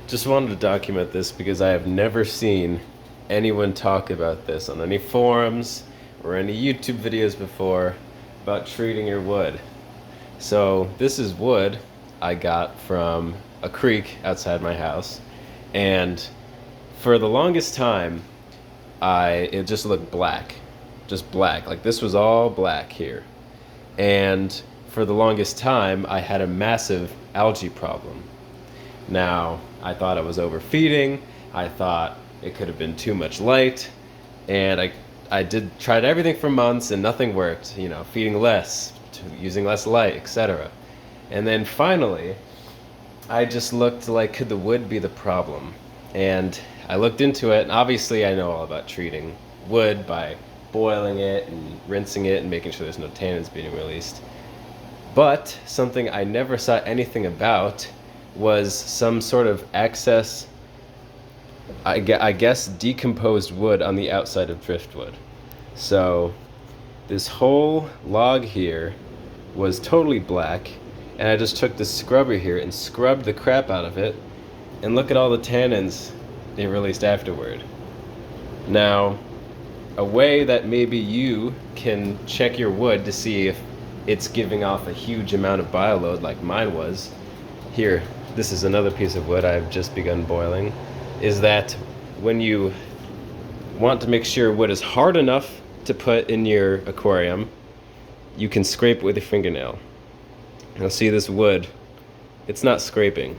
Just wanted to document this because I have never seen anyone talk about this on any forums or any YouTube videos before about treating your wood. So this is wood I got from a creek outside my house, and for the longest time it just looked black. Just black. Like this was all black here. And for the longest time I had a massive algae problem. Now, I thought I was overfeeding, I thought it could have been too much light, and I tried everything for months and nothing worked, feeding less, using less light, etc. And then finally, I just looked like, could the wood be the problem? And I looked into it, and obviously I know all about treating wood by boiling it and rinsing it and making sure there's no tannins being released. But something I never saw anything about was some sort of excess, I guess, decomposed wood on the outside of driftwood. So this whole log here was totally black, and I just took this scrubber here and scrubbed the crap out of it, and look at all the tannins they released afterward. Now, a way that maybe you can check your wood to see if it's giving off a huge amount of bioload like mine was, here, this is another piece of wood I've just begun boiling, is that when you want to make sure wood is hard enough to put in your aquarium, you can scrape it with your fingernail. You'll see this wood, it's not scraping.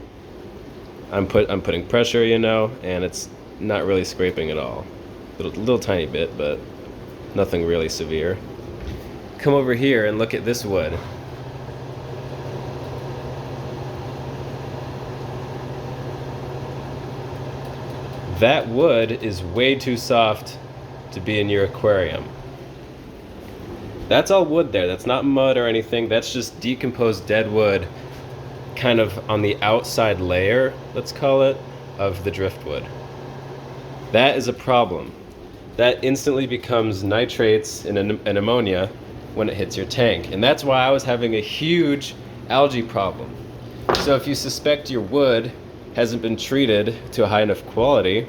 I'm putting pressure, and it's not really scraping at all. Little tiny bit, but nothing really severe. Come over here and look at this wood. That wood is way too soft to be in your aquarium. That's all wood there. That's not mud or anything. That's just decomposed dead wood kind of on the outside layer, let's call it, of the driftwood. That is a problem. That instantly becomes nitrates and ammonia when it hits your tank. And that's why I was having a huge algae problem. So if you suspect your wood hasn't been treated to a high enough quality,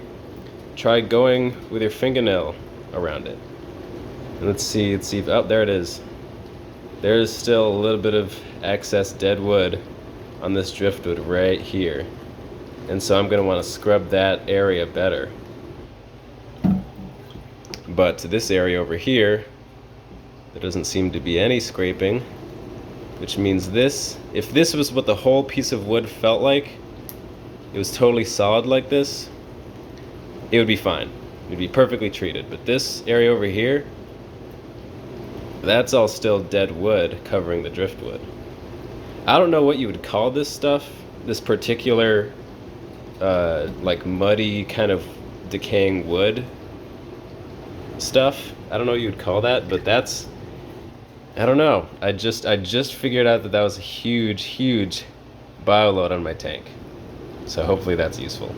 try going with your fingernail around it. And let's see if, oh, there it is. There's still a little bit of excess dead wood on this driftwood right here. And so I'm going to want to scrub that area better. But to this area over here, there doesn't seem to be any scraping, which means if this was what the whole piece of wood felt like, it was totally solid like this, it would be fine. It would be perfectly treated. But this area over here, that's all still dead wood covering the driftwood. I don't know what you would call this stuff, this particular like muddy kind of decaying wood stuff. I don't know what you would call that, but that's, I don't know. I just figured out that was a huge bioload on my tank. So hopefully that's useful.